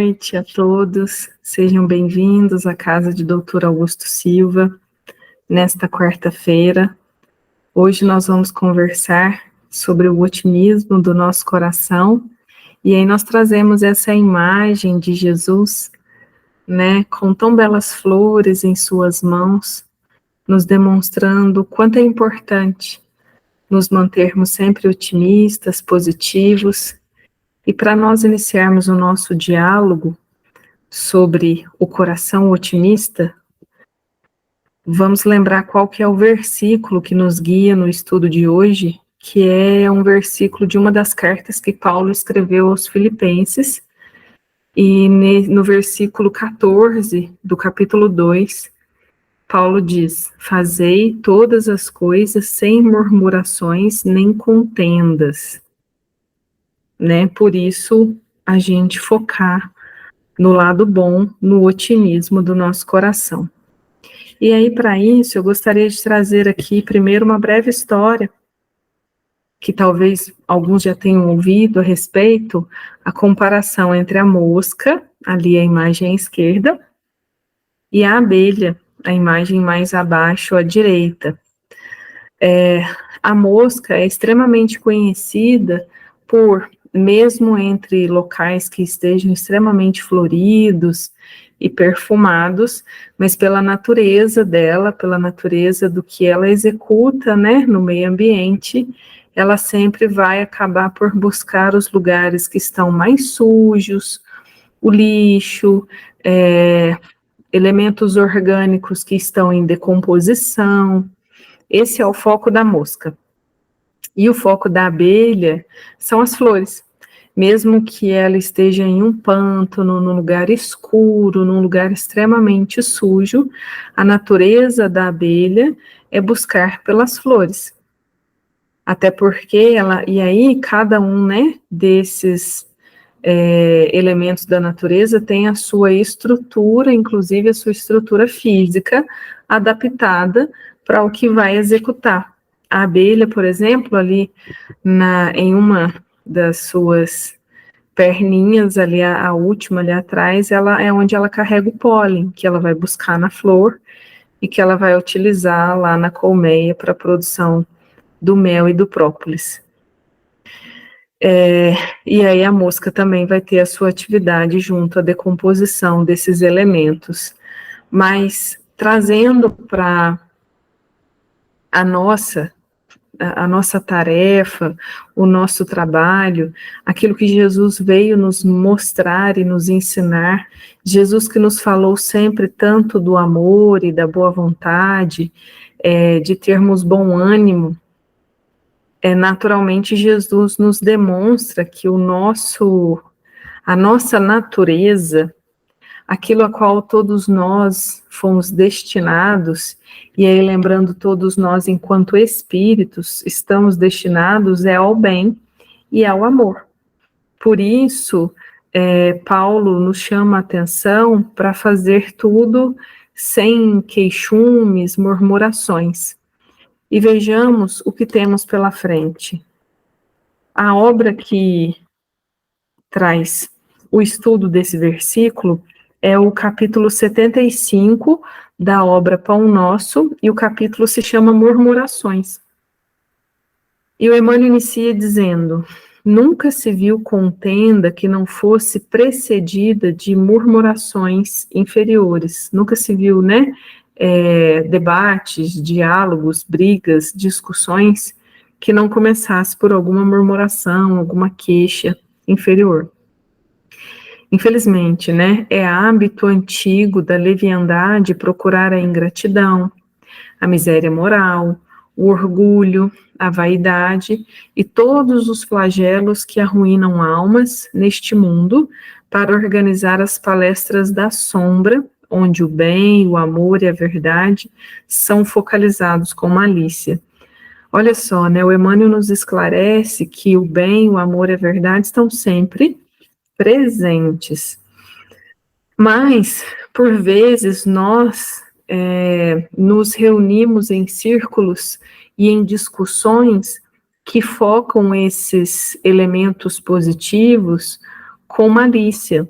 noite a todos, sejam bem-vindos à casa de Dr. Augusto Silva, nesta quarta-feira. Hoje nós vamos conversar sobre o otimismo do nosso coração, e aí nós trazemos essa imagem de Jesus, né, com tão belas flores em suas mãos, nos demonstrando o quanto é importante nos mantermos sempre otimistas, positivos. E para nós iniciarmos o nosso diálogo sobre o coração otimista, vamos lembrar qual que é o versículo que nos guia no estudo de hoje, que é um versículo de uma das cartas que Paulo escreveu aos Filipenses, e no versículo 14 do capítulo 2, Paulo diz: fazei todas as coisas sem murmurações nem contendas, né? Por isso, a gente focar no lado bom, no otimismo do nosso coração. E aí, para isso, eu gostaria de trazer aqui primeiro uma breve história, que talvez alguns já tenham ouvido a respeito, a comparação entre a mosca, ali a imagem à esquerda, e a abelha, a imagem mais abaixo à direita. A mosca é extremamente conhecida por, mesmo entre locais que estejam extremamente floridos e perfumados, mas pela natureza dela, pela natureza do que ela executa, né, no meio ambiente, ela sempre vai acabar por buscar os lugares que estão mais sujos, o lixo, elementos orgânicos que estão em decomposição. Esse é o foco da mosca. E o foco da abelha são as flores. Mesmo que ela esteja em um pântano, num lugar escuro, num lugar extremamente sujo, a natureza da abelha é buscar pelas flores. Até porque e aí cada um, né, desses elementos da natureza tem a sua estrutura, inclusive a sua estrutura física, adaptada para o que vai executar. A abelha, por exemplo, ali em uma das suas perninhas, ali a última ali atrás, ela é onde ela carrega o pólen, que ela vai buscar na flor e que ela vai utilizar lá na colmeia para a produção do mel e do própolis. E aí a mosca também vai ter a sua atividade junto à decomposição desses elementos. Mas trazendo para a nossa tarefa, o nosso trabalho, aquilo que Jesus veio nos mostrar e nos ensinar, Jesus que nos falou sempre tanto do amor e da boa vontade, de termos bom ânimo. Naturalmente Jesus nos demonstra que a nossa natureza, aquilo a qual todos nós fomos destinados, e aí lembrando todos nós enquanto espíritos estamos destinados ao bem e ao amor. Por isso, Paulo nos chama a atenção para fazer tudo sem queixumes, murmurações. E vejamos o que temos pela frente. A obra que traz o estudo desse versículo é o capítulo 75 da obra Pão Nosso, e o capítulo se chama Murmurações. E o Emmanuel inicia dizendo: nunca se viu contenda que não fosse precedida de murmurações inferiores. Nunca se viu, né, debates, diálogos, brigas, discussões que não começasse por alguma murmuração, alguma queixa inferior. Infelizmente, né, é hábito antigo da leviandade procurar a ingratidão, a miséria moral, o orgulho, a vaidade e todos os flagelos que arruinam almas neste mundo para organizar as palestras da sombra, onde o bem, o amor e a verdade são focalizados com malícia. Olha só, né, o Emmanuel nos esclarece que o bem, o amor e a verdade estão sempre presentes. Mas, por vezes, nós nos reunimos em círculos e em discussões que focam esses elementos positivos com malícia.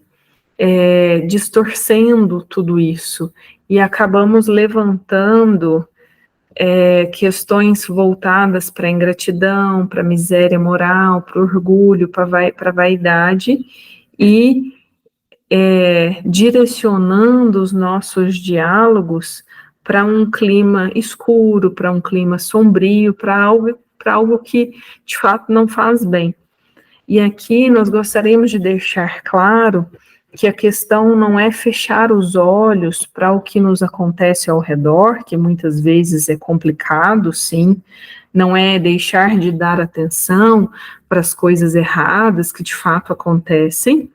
distorcendo tudo isso e acabamos levantando questões voltadas para a ingratidão, para a miséria moral, para o orgulho, para a vaidade e direcionando os nossos diálogos para um clima escuro, para um clima sombrio, para algo que de fato não faz bem. E aqui nós gostaríamos de deixar claro que a questão não é fechar os olhos para o que nos acontece ao redor, que muitas vezes é complicado, sim, não é deixar de dar atenção para as coisas erradas que de fato acontecem,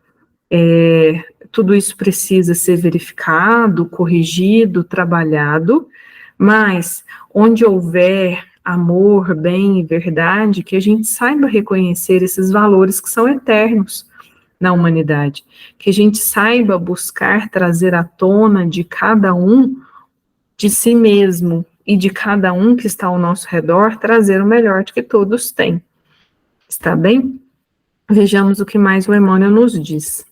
tudo isso precisa ser verificado, corrigido, trabalhado, mas onde houver amor, bem e verdade, que a gente saiba reconhecer esses valores que são eternos na humanidade, que a gente saiba buscar trazer à tona de cada um, de si mesmo e de cada um que está ao nosso redor, trazer o melhor de que todos têm. Está bem? Vejamos o que mais o Emmanuel nos diz.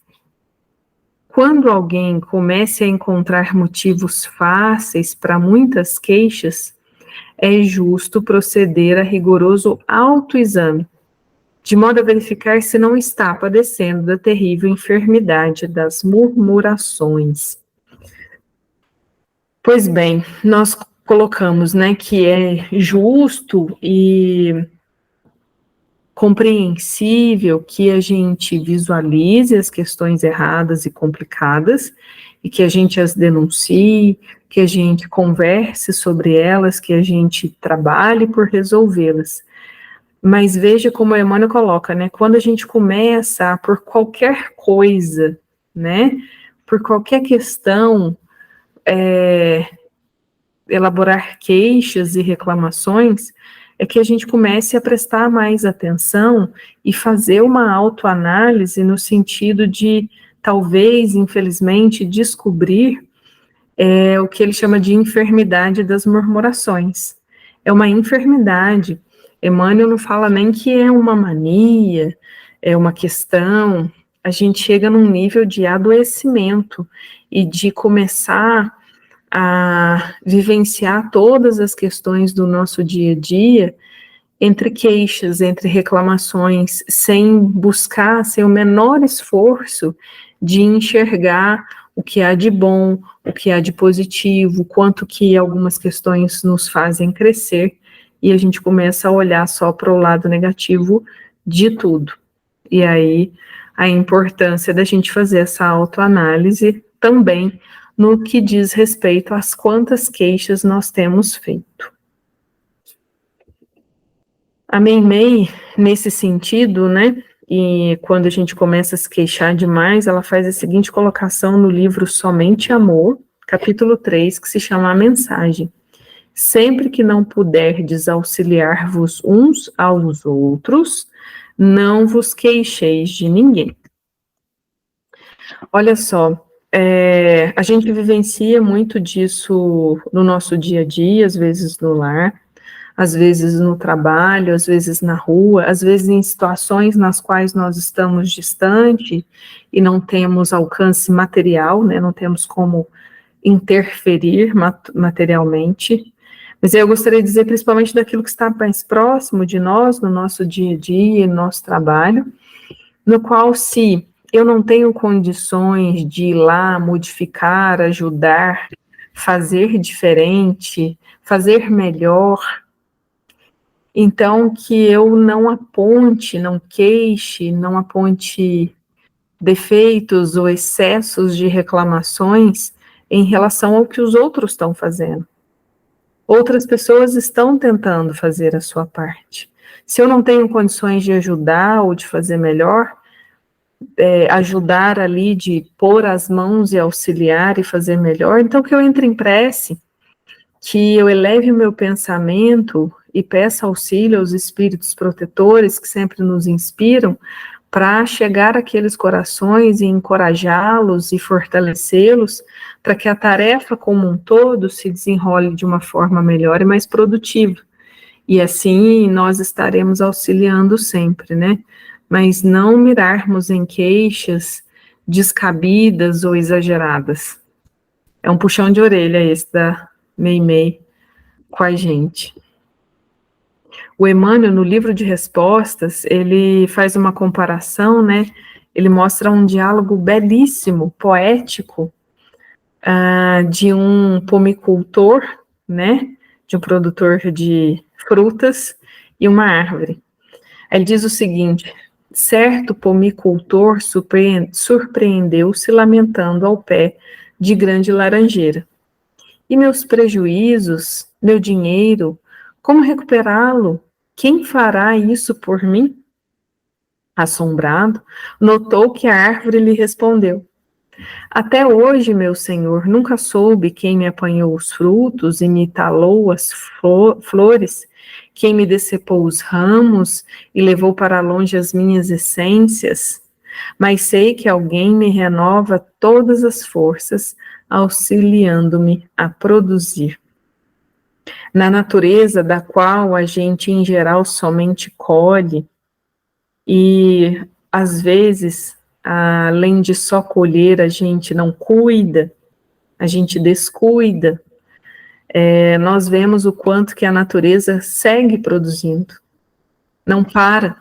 Quando alguém comece a encontrar motivos fáceis para muitas queixas, é justo proceder a rigoroso autoexame, de modo a verificar se não está padecendo da terrível enfermidade das murmurações. Pois bem, nós colocamos, que é justo e compreensível que a gente visualize as questões erradas e complicadas e que a gente as denuncie, que a gente converse sobre elas, que a gente trabalhe por resolvê-las. Mas veja como a Emmanuel coloca, quando a gente começa por qualquer coisa, por qualquer questão, elaborar queixas e reclamações, é que a gente comece a prestar mais atenção e fazer uma autoanálise no sentido de, talvez, infelizmente, descobrir o que ele chama de enfermidade das murmurações. É uma enfermidade. Emmanuel não fala nem que é uma mania, é uma questão. A gente chega num nível de adoecimento e de começar a vivenciar todas as questões do nosso dia a dia entre queixas, entre reclamações, sem buscar, sem o menor esforço de enxergar o que há de bom, o que há de positivo, quanto que algumas questões nos fazem crescer, e a gente começa a olhar só para o lado negativo de tudo. E aí a importância da gente fazer essa autoanálise também no que diz respeito às quantas queixas nós temos feito. A Meimei, nesse sentido, e quando a gente começa a se queixar demais, ela faz a seguinte colocação no livro Somente Amor, capítulo 3, que se chama A Mensagem. Sempre que não puderdes auxiliar-vos uns aos outros, não vos queixeis de ninguém. Olha só, a gente vivencia muito disso no nosso dia a dia, às vezes no lar, às vezes no trabalho, às vezes na rua, às vezes em situações nas quais nós estamos distante e não temos alcance material, não temos como interferir materialmente. Mas eu gostaria de dizer principalmente daquilo que está mais próximo de nós, no nosso dia a dia, no nosso trabalho, no qual, se eu não tenho condições de ir lá, modificar, ajudar, fazer diferente, fazer melhor, então que eu não aponte, não queixe, não aponte defeitos ou excessos de reclamações em relação ao que os outros estão fazendo. Outras pessoas estão tentando fazer a sua parte. Se eu não tenho condições de ajudar ou de fazer melhor, ajudar ali, de pôr as mãos e auxiliar e fazer melhor, então que eu entre em prece, que eu eleve o meu pensamento e peça auxílio aos espíritos protetores que sempre nos inspiram para chegar àqueles corações e encorajá-los e fortalecê-los para que a tarefa como um todo se desenrole de uma forma melhor e mais produtiva. E assim nós estaremos auxiliando sempre, Mas não mirarmos em queixas descabidas ou exageradas. É um puxão de orelha esse da Meimei com a gente. O Emmanuel, no livro de respostas, ele faz uma comparação, né? Ele mostra um diálogo belíssimo, poético, de um pomicultor, né? De um produtor de frutas e uma árvore. Ele diz o seguinte: certo pomicultor surpreendeu-se lamentando ao pé de grande laranjeira. E meus prejuízos, meu dinheiro, como recuperá-lo? Quem fará isso por mim? Assombrado, notou que a árvore lhe respondeu: até hoje, meu senhor, nunca soube quem me apanhou os frutos e me talou as flores, quem me decepou os ramos e levou para longe as minhas essências, mas sei que alguém me renova todas as forças, auxiliando-me a produzir. Na natureza da qual a gente, em geral, somente colhe, e às vezes, além de só colher, a gente não cuida, a gente descuida, nós vemos o quanto que a natureza segue produzindo, não para.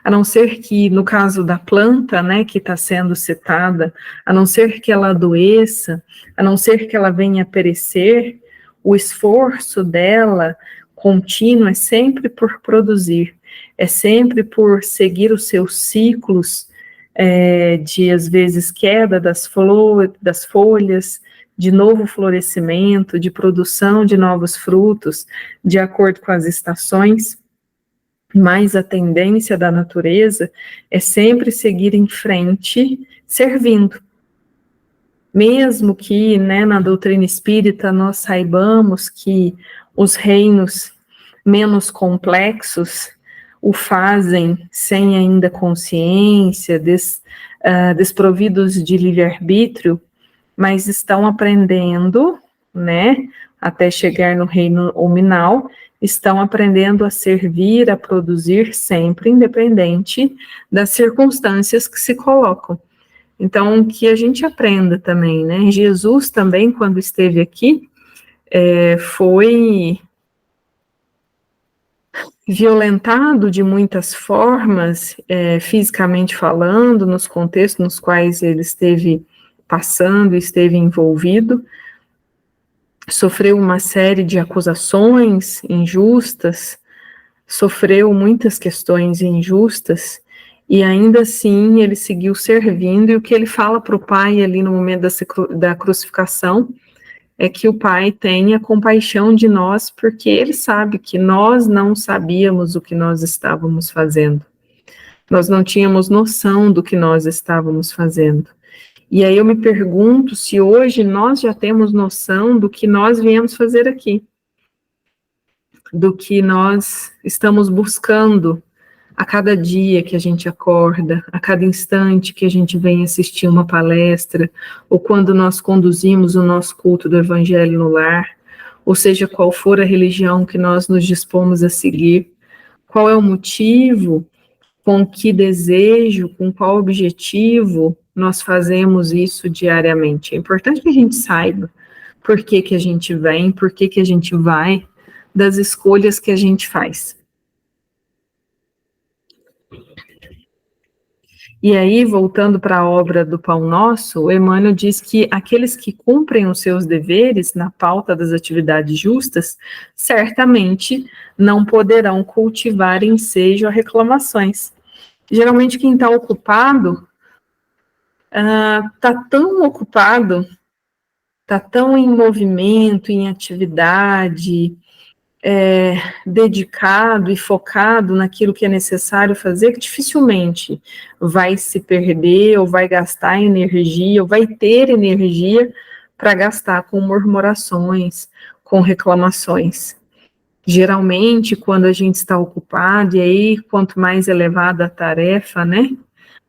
A não ser que, no caso da planta, né, que está sendo citada, a não ser que ela adoeça, a não ser que ela venha a perecer, o esforço dela contínuo é sempre por produzir, é sempre por seguir os seus ciclos de, às vezes, queda das folhas, de novo florescimento, de produção de novos frutos, de acordo com as estações. Mas a tendência da natureza é sempre seguir em frente, servindo. Mesmo que, né, na doutrina espírita nós saibamos que os reinos menos complexos o fazem sem ainda consciência, desprovidos de livre-arbítrio, mas estão aprendendo, né, até chegar no reino nominal, estão aprendendo a servir, a produzir sempre, independente das circunstâncias que se colocam. Então, que a gente aprenda também, né? Jesus também, quando esteve aqui, foi violentado de muitas formas, fisicamente falando, nos contextos nos quais ele esteve passando, esteve envolvido, sofreu uma série de acusações injustas, sofreu muitas questões injustas, e ainda assim ele seguiu servindo, e o que ele fala para o Pai ali no momento da crucificação é que o Pai tenha compaixão de nós, porque ele sabe que nós não sabíamos o que nós estávamos fazendo, nós não tínhamos noção do que nós estávamos fazendo. E aí eu me pergunto se hoje nós já temos noção do que nós viemos fazer aqui, do que nós estamos buscando a cada dia que a gente acorda, a cada instante que a gente vem assistir uma palestra, ou quando nós conduzimos o nosso culto do Evangelho no lar, ou seja, qual for a religião que nós nos dispomos a seguir, qual é o motivo, com que desejo, com qual objetivo nós fazemos isso diariamente. É importante que a gente saiba por que que a gente vem, por que que a gente vai, das escolhas que a gente faz. E aí, voltando para a obra do Pão Nosso, o Emmanuel diz que aqueles que cumprem os seus deveres na pauta das atividades justas, certamente não poderão cultivar ensejo a reclamações. Geralmente quem está ocupado, está tão ocupado, está tão em movimento, em atividade, dedicado e focado naquilo que é necessário fazer, que dificilmente vai se perder, ou vai gastar energia, ou vai ter energia para gastar com murmurações, com reclamações. Geralmente, quando a gente está ocupado, e aí quanto mais elevada a tarefa, né,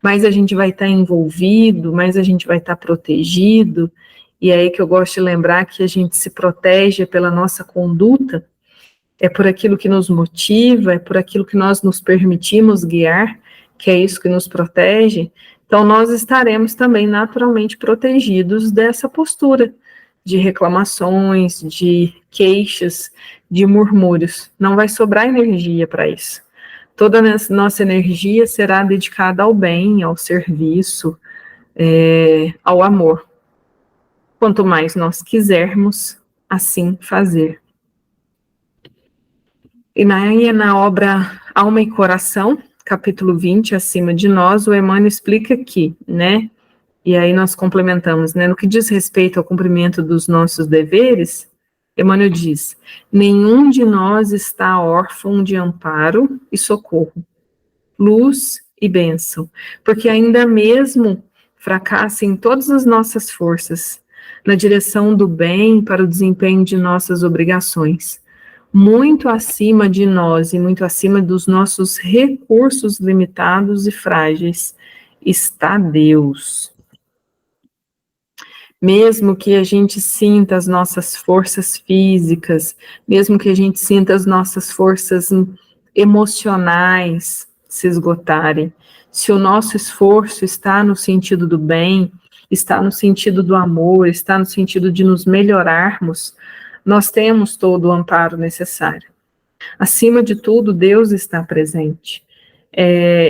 mais a gente vai estar envolvido, mais a gente vai estar protegido, e aí que eu gosto de lembrar que a gente se protege pela nossa conduta, é por aquilo que nos motiva, é por aquilo que nós nos permitimos guiar, que é isso que nos protege. Então, nós estaremos também naturalmente protegidos dessa postura de reclamações, de queixas, de murmúrios. Não vai sobrar energia para isso. Toda a nossa energia será dedicada ao bem, ao serviço, ao amor. Quanto mais nós quisermos assim fazer. E na obra Alma e Coração, capítulo 20, Acima de Nós, o Emmanuel explica que, né, e aí nós complementamos, né, no que diz respeito ao cumprimento dos nossos deveres, Emmanuel diz, nenhum de nós está órfão de amparo e socorro, luz e bênção, porque ainda mesmo fracassem todas as nossas forças na direção do bem para o desempenho de nossas obrigações, muito acima de nós e muito acima dos nossos recursos limitados e frágeis está Deus. Mesmo que a gente sinta as nossas forças físicas, mesmo que a gente sinta as nossas forças emocionais se esgotarem, se o nosso esforço está no sentido do bem, está no sentido do amor, está no sentido de nos melhorarmos, nós temos todo o amparo necessário. Acima de tudo, Deus está presente.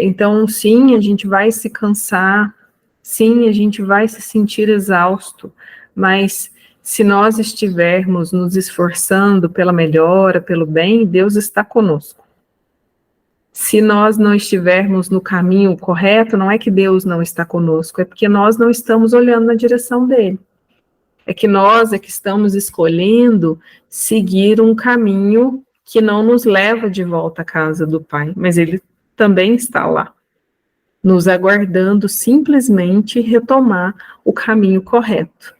Então, sim, a gente vai se cansar, sim, a gente vai se sentir exausto, mas se nós estivermos nos esforçando pela melhora, pelo bem, Deus está conosco. Se nós não estivermos no caminho correto, não é que Deus não está conosco, é porque nós não estamos olhando na direção dele. É que nós é que estamos escolhendo seguir um caminho que não nos leva de volta à casa do Pai, mas ele também está lá, nos aguardando simplesmente retomar o caminho correto,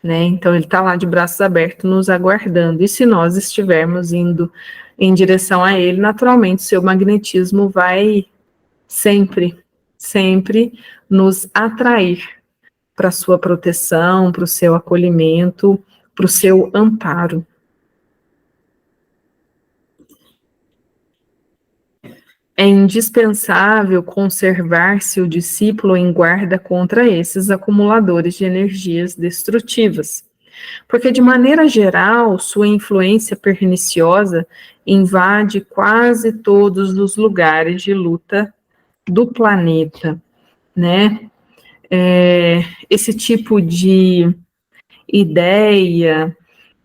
né? Então ele está lá de braços abertos nos aguardando, e se nós estivermos indo em direção a ele, naturalmente seu magnetismo vai sempre nos atrair para a sua proteção, para o seu acolhimento, para o seu amparo. É indispensável conservar-se o discípulo em guarda contra esses acumuladores de energias destrutivas, porque, de maneira geral, sua influência perniciosa invade quase todos os lugares de luta do planeta, né? Esse tipo de ideia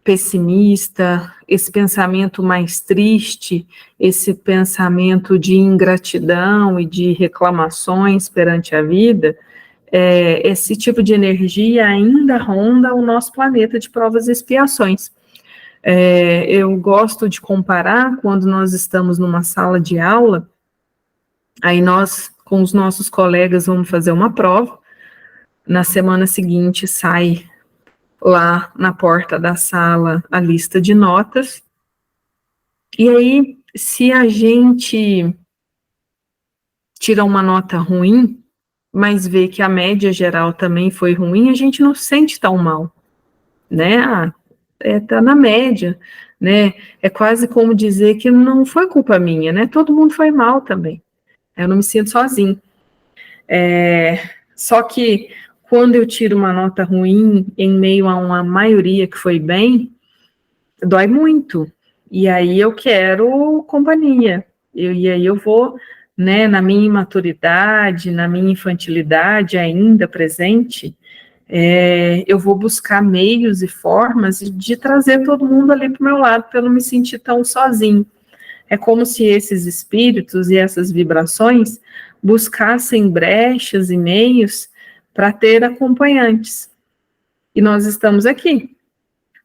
pessimista, esse pensamento mais triste, esse pensamento de ingratidão e de reclamações perante a vida, esse tipo de energia ainda ronda o nosso planeta de provas e expiações. Eu gosto de comparar quando nós estamos numa sala de aula, aí nós, com os nossos colegas, vamos fazer uma prova, na semana seguinte sai lá na porta da sala a lista de notas, e aí, se a gente tira uma nota ruim, mas vê que a média geral também foi ruim, a gente não se sente tão mal, né? Tá na média, né? É quase como dizer que não foi culpa minha, né? Todo mundo foi mal também. Eu não me sinto sozinho. Só que quando eu tiro uma nota ruim em meio a uma maioria que foi bem, dói muito. E aí eu quero companhia. E aí eu vou, né, na minha imaturidade, na minha infantilidade ainda presente, eu vou buscar meios e formas de trazer todo mundo ali para o meu lado, para eu não me sentir tão sozinho. É como se esses espíritos e essas vibrações buscassem brechas e meios para ter acompanhantes. E nós estamos aqui,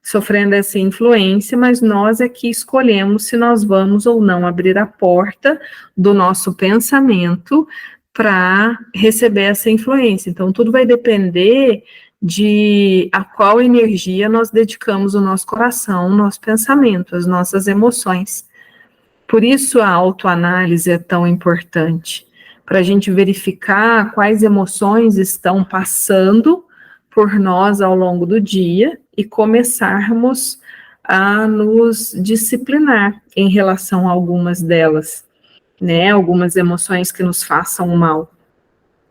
sofrendo essa influência, mas nós é que escolhemos se nós vamos ou não abrir a porta do nosso pensamento para receber essa influência. Então, tudo vai depender de a qual energia nós dedicamos o nosso coração, o nosso pensamento, as nossas emoções. Por isso a autoanálise é tão importante, para a gente verificar quais emoções estão passando por nós ao longo do dia e começarmos a nos disciplinar em relação a algumas delas, né? Algumas emoções que nos façam mal.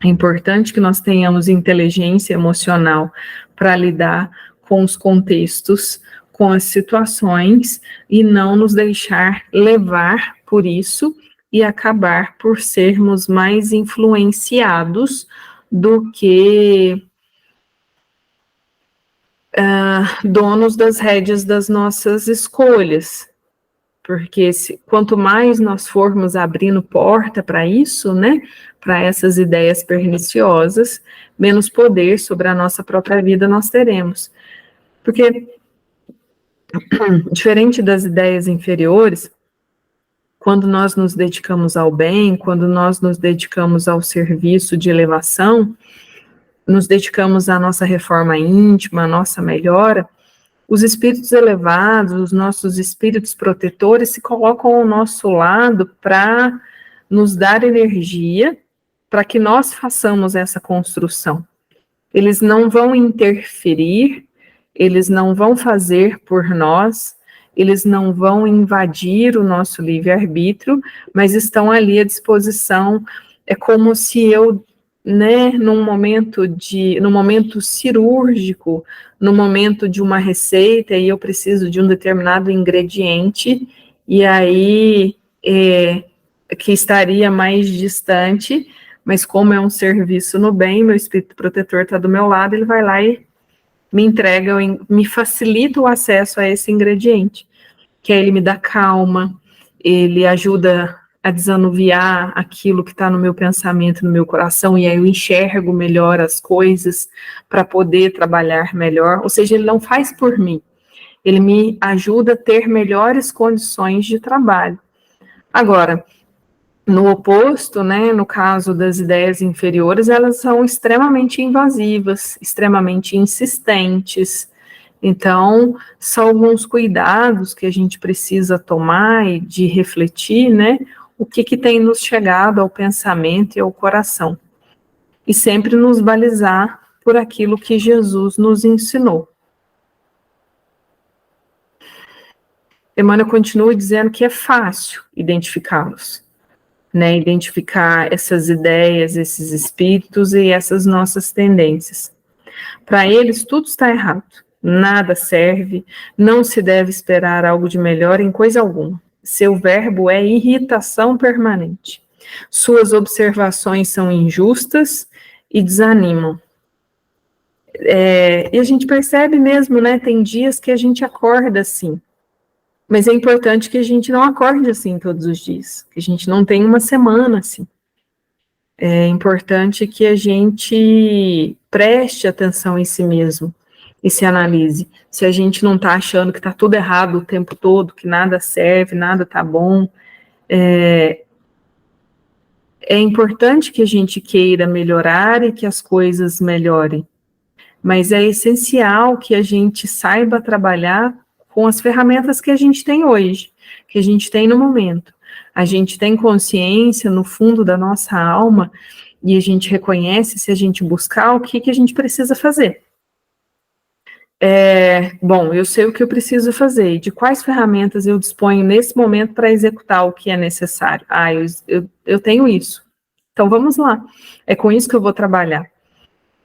É importante que nós tenhamos inteligência emocional para lidar com os contextos, com as situações, e não nos deixar levar por isso e acabar por sermos mais influenciados do que donos das rédeas das nossas escolhas. Porque quanto mais nós formos abrindo porta para isso, né, para essas ideias perniciosas, menos poder sobre a nossa própria vida nós teremos. Porque, diferente das ideias inferiores, quando nós nos dedicamos ao bem, quando nós nos dedicamos ao serviço de elevação, nos dedicamos à nossa reforma íntima, à nossa melhora, os espíritos elevados, os nossos espíritos protetores se colocam ao nosso lado para nos dar energia para que nós façamos essa construção. Eles não vão interferir, eles não vão fazer por nós, eles não vão invadir o nosso livre-arbítrio, mas estão ali à disposição. É como se eu, né, num momento cirúrgico, no momento de uma receita, e eu preciso de um determinado ingrediente, e aí que estaria mais distante, mas como é um serviço no bem, meu espírito protetor está do meu lado, ele vai lá e me entrega, me facilita o acesso a esse ingrediente, que aí ele me dá calma, ele ajuda a desanuviar aquilo que está no meu pensamento, no meu coração, e aí eu enxergo melhor as coisas para poder trabalhar melhor. Ou seja, ele não faz por mim, ele me ajuda a ter melhores condições de trabalho. Agora, no oposto, né, no caso das ideias inferiores, elas são extremamente invasivas, extremamente insistentes. Então, são alguns cuidados que a gente precisa tomar e de refletir, né, o que tem nos chegado ao pensamento e ao coração. E sempre nos balizar por aquilo que Jesus nos ensinou. Emmanuel continua dizendo que é fácil identificá-los, né, identificar essas ideias, esses espíritos e essas nossas tendências. Para eles, tudo está errado, nada serve, não se deve esperar algo de melhor em coisa alguma. Seu verbo é irritação permanente. Suas observações são injustas e desanimam. E a gente percebe mesmo, né, tem dias que a gente acorda assim, mas é importante que a gente não acorde assim todos os dias, que a gente não tenha uma semana assim. É importante que a gente preste atenção em si mesmo e se analise. Se a gente não está achando que está tudo errado o tempo todo, que nada serve, nada está bom, é importante que a gente queira melhorar e que as coisas melhorem, mas é essencial que a gente saiba trabalhar com as ferramentas que a gente tem hoje, que a gente tem no momento. A gente tem consciência no fundo da nossa alma e a gente reconhece, se a gente buscar, o que a gente precisa fazer. Bom, eu sei o que eu preciso fazer e de quais ferramentas eu disponho nesse momento para executar o que é necessário. Eu tenho isso. Então, vamos lá. É com isso que eu vou trabalhar.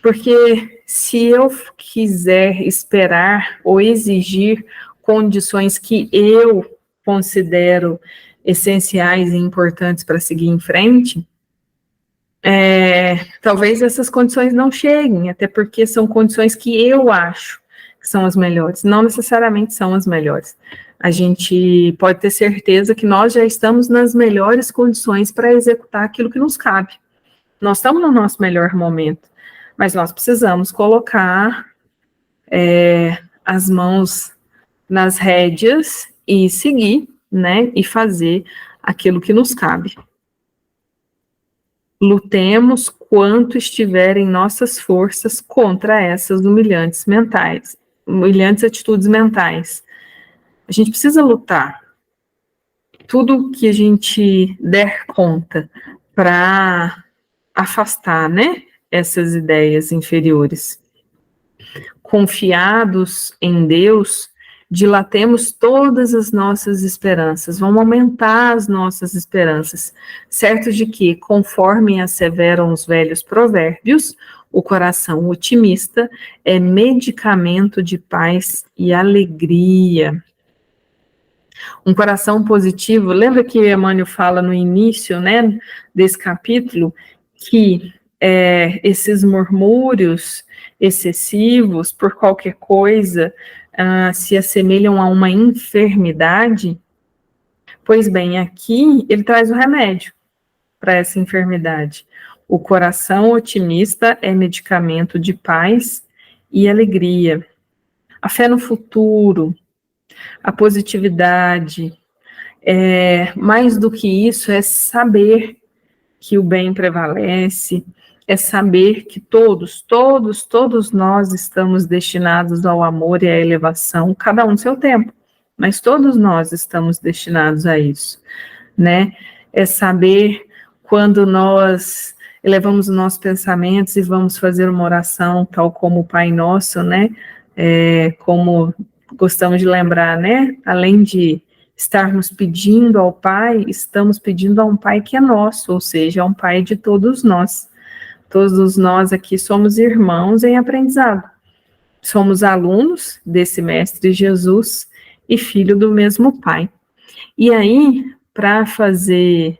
Porque se eu quiser esperar ou exigir condições que eu considero essenciais e importantes para seguir em frente, talvez essas condições não cheguem, até porque são condições que eu acho que são as melhores, não necessariamente são as melhores. A gente pode ter certeza que nós já estamos nas melhores condições para executar aquilo que nos cabe. Nós estamos no nosso melhor momento, mas nós precisamos colocar as mãos nas rédeas e seguir, né, e fazer aquilo que nos cabe. Lutemos quanto estiver em nossas forças contra essas humilhantes atitudes mentais. A gente precisa lutar. Tudo que a gente der conta para afastar, né, essas ideias inferiores. Confiados em Deus, dilatemos todas as nossas esperanças, vamos aumentar as nossas esperanças, certos de que, conforme asseveram os velhos provérbios, o coração otimista é medicamento de paz e alegria. Um coração positivo, lembra que Emmanuel fala no início, né, desse capítulo, que esses murmúrios excessivos por qualquer coisa se assemelham a uma enfermidade? Pois bem, aqui ele traz o remédio para essa enfermidade. O coração otimista é medicamento de paz e alegria. A fé no futuro, a positividade, mais do que isso, é saber que o bem prevalece, é saber que todos nós estamos destinados ao amor e à elevação, cada um no seu tempo, mas todos nós estamos destinados a isso, né? É saber quando nós elevamos os nossos pensamentos e vamos fazer uma oração, tal como o Pai Nosso, né? Como gostamos de lembrar, né? Além de estarmos pedindo ao Pai, estamos pedindo a um Pai que é nosso, ou seja, a um Pai de todos nós. Todos nós aqui somos irmãos em aprendizado. Somos alunos desse Mestre Jesus e filho do mesmo Pai. E aí, para fazer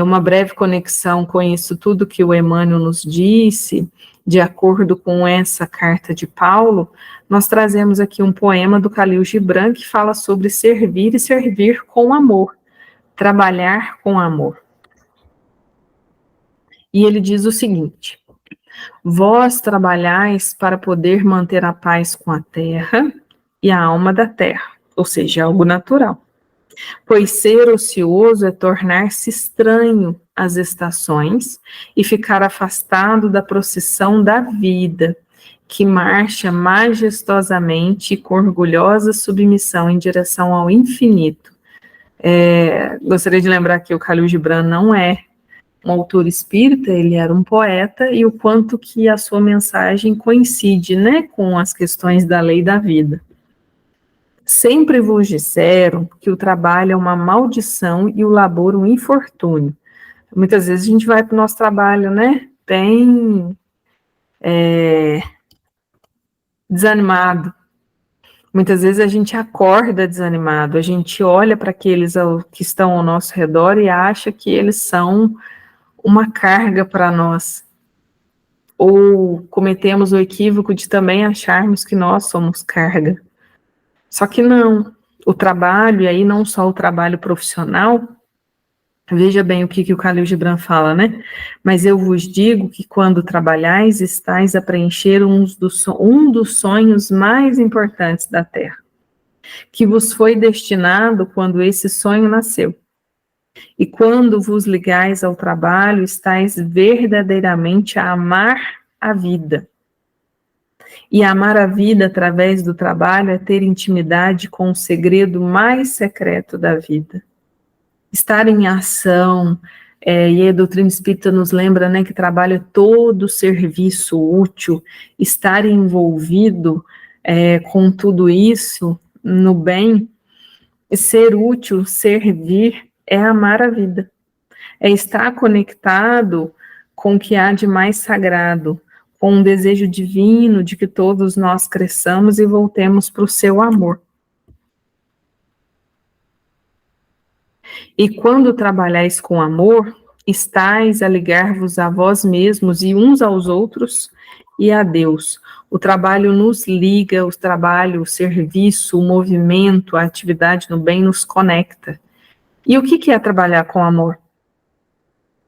uma breve conexão com isso tudo que o Emmanuel nos disse, de acordo com essa carta de Paulo, nós trazemos aqui um poema do Khalil Gibran que fala sobre servir e servir com amor, trabalhar com amor. E ele diz o seguinte: vós trabalhais para poder manter a paz com a terra e a alma da terra, ou seja, algo natural. Pois ser ocioso é tornar-se estranho às estações e ficar afastado da procissão da vida, que marcha majestosamente e com orgulhosa submissão em direção ao infinito. Gostaria de lembrar que o Khalil Gibran não é um autor espírita, ele era um poeta, e o quanto que a sua mensagem coincide, né, com as questões da lei da vida. Sempre vos disseram que o trabalho é uma maldição e o labor um infortúnio. Muitas vezes a gente vai para o nosso trabalho, né, bem desanimado. Muitas vezes a gente acorda desanimado, a gente olha para aqueles que estão ao nosso redor e acha que eles são uma carga para nós. Ou cometemos o equívoco de também acharmos que nós somos carga. Só que não, o trabalho, e aí não só o trabalho profissional, veja bem o que o Khalil Gibran fala, né? Mas eu vos digo que quando trabalhais, estáis a preencher um dos sonhos mais importantes da Terra, que vos foi destinado quando esse sonho nasceu. E quando vos ligais ao trabalho, estáis verdadeiramente a amar a vida. E amar a vida através do trabalho é ter intimidade com o segredo mais secreto da vida. Estar em ação, e a doutrina espírita nos lembra, né, que trabalho é todo serviço útil, estar envolvido com tudo isso, no bem, ser útil, servir, é amar a vida. É estar conectado com o que há de mais sagrado, com um desejo divino de que todos nós cresçamos e voltemos para o seu amor. E quando trabalhais com amor, estáis a ligar-vos a vós mesmos e uns aos outros e a Deus. O trabalho nos liga, o trabalho, o serviço, o movimento, a atividade no bem nos conecta. E o que é trabalhar com amor?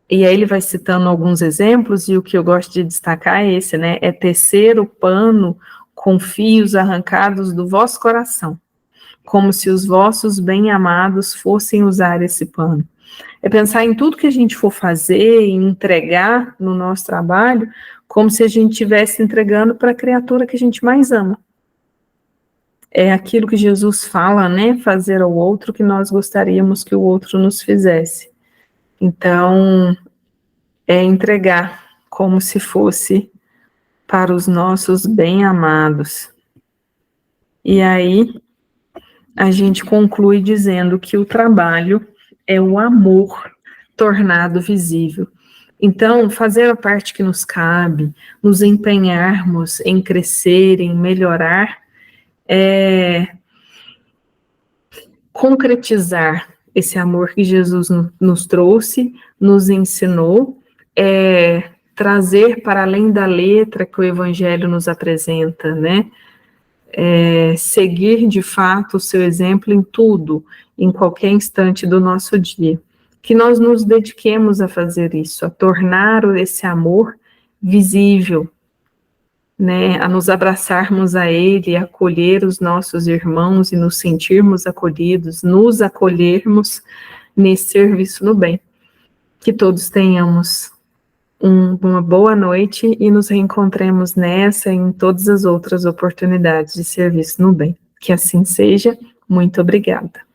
E aí ele vai citando alguns exemplos, e o que eu gosto de destacar é esse, né? É tecer o pano com fios arrancados do vosso coração, como se os vossos bem-amados fossem usar esse pano. É pensar em tudo que a gente for fazer e entregar no nosso trabalho, como se a gente estivesse entregando para a criatura que a gente mais ama. É aquilo que Jesus fala, né? Fazer ao outro que nós gostaríamos que o outro nos fizesse. Então, é entregar como se fosse para os nossos bem-amados. E aí a gente conclui dizendo que o trabalho é o amor tornado visível. Então, fazer a parte que nos cabe, nos empenharmos em crescer, em melhorar, é concretizar esse amor que Jesus nos trouxe, nos ensinou, é trazer para além da letra que o Evangelho nos apresenta, né? Seguir de fato o seu exemplo em tudo, em qualquer instante do nosso dia. Que nós nos dediquemos a fazer isso, a tornar esse amor visível, né, a nos abraçarmos a Ele, acolher os nossos irmãos e nos sentirmos acolhidos, nos acolhermos nesse serviço no bem. Que todos tenhamos uma boa noite e nos reencontremos nessa e em todas as outras oportunidades de serviço no bem. Que assim seja. Muito obrigada.